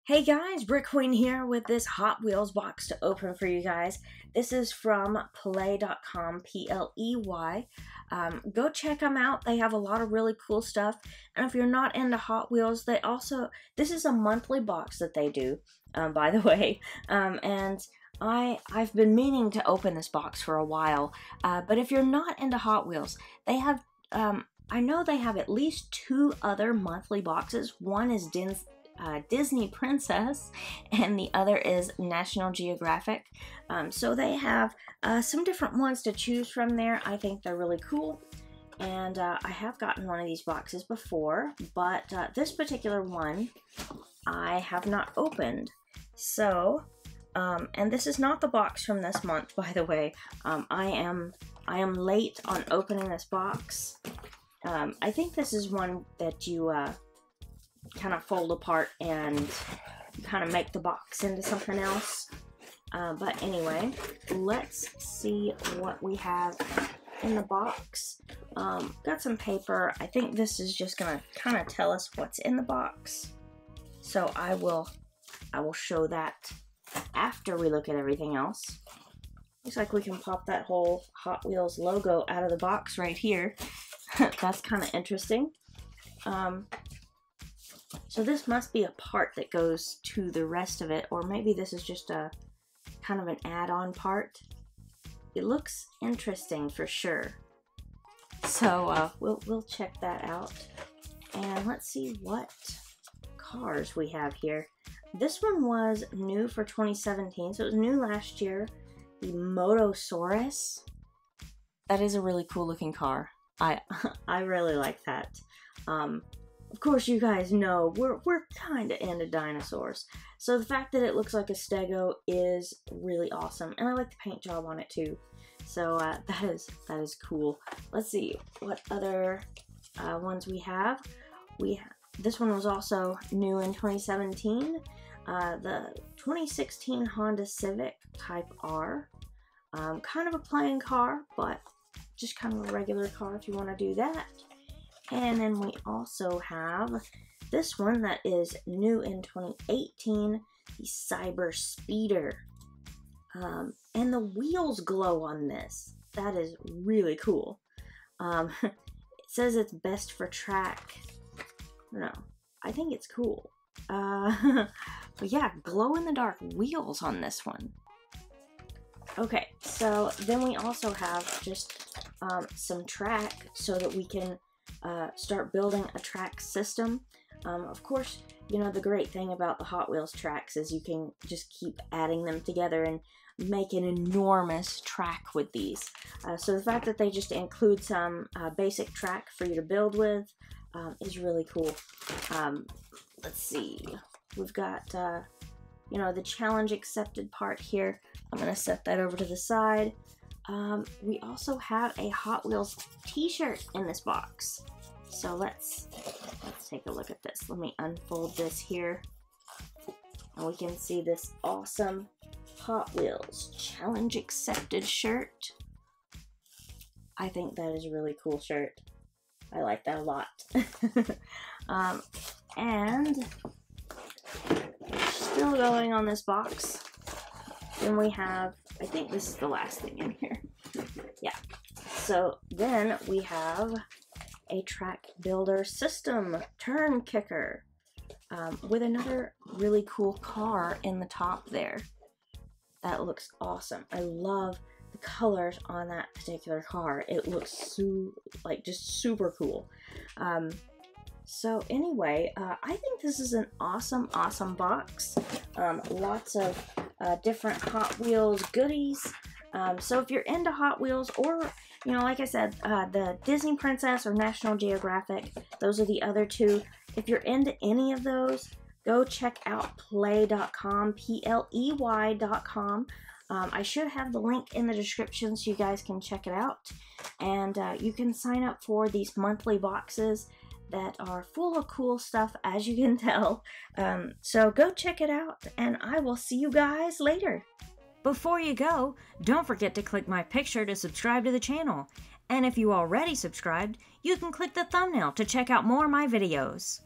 Hey guys, BrickQueen here with this Hot Wheels box to open for you guys. This is from play.com, P-L-E-Y. Go check them out. They have a lot of really cool stuff. And if you're not into Hot Wheels, this is a monthly box that they do, by the way. And I've been meaning to open this box for a while. But if you're not into Hot Wheels, they have, I know they have at least 2 other monthly boxes. One is Disney Princess, and the other is National Geographic. So they have some different ones to choose from there. I think they're really cool, and I have gotten one of these boxes before, but this particular one I have not opened. So, and this is not the box from this month, by the way. I am late on opening this box. I think this is one that you kind of fold apart and kind of make the box into something else. But anyway, let's see what we have in the box. Got some paper. I think this is just gonna kind of tell us what's in the box. So I will show that after we look at everything else. Looks like we can pop that whole Hot Wheels logo out of the box right here. That's kind of interesting. So this must be a part that goes to the rest of it, or maybe this is just a kind of an add-on part. It looks interesting for sure. So we'll check that out. And let's see what cars we have here. This one was new for 2017, so it was new last year. The Motosaurus. That is a really cool looking car. I really like that. Of course, you guys know we're kind of into dinosaurs, so the fact that it looks like a Stego is really awesome, and I like the paint job on it too. So that is cool. Let's see what other ones we have. This one was also new in 2017. The 2016 Honda Civic Type R. Kind of a playing car, but just kind of a regular car if you want to do that. And then we also have this one that is new in 2018, the Cyber Speeder. And the wheels glow on this. That is really cool. It says it's best for track. No, I think it's cool. But yeah, glow-in-the-dark wheels on this one. Okay, so then we also have just some track so that we can start building a track system. Of course, you know, the great thing about the Hot Wheels tracks is you can just keep adding them together and make an enormous track with these. So the fact that they just include some basic track for you to build with is really cool. Let's see, we've got you know, the challenge accepted part here. I'm gonna set that over to the side. We also have a Hot Wheels t-shirt in this box. So let's take a look at this. Let me unfold this here. And we can see this awesome Hot Wheels challenge accepted shirt. I think that is a really cool shirt. I like that a lot. And still going on this box. Then we have, I think this is the last thing in here. Yeah. So then we have a track builder system turn kicker with another really cool car in the top there. That looks awesome. I love the colors on that particular car. It looks just super cool. So anyway, I think this is an awesome box. Lots of different Hot Wheels goodies. So if you're into Hot Wheels, or, you know, like I said, the Disney Princess or National Geographic, those are the other 2. If you're into any of those, go check out play.com, Pley.com. I should have the link in the description so you guys can check it out. And you can sign up for these monthly boxes that are full of cool stuff, as you can tell. So go check it out, and I will see you guys later. Before you go, don't forget to click my picture to subscribe to the channel. And if you already subscribed, you can click the thumbnail to check out more of my videos.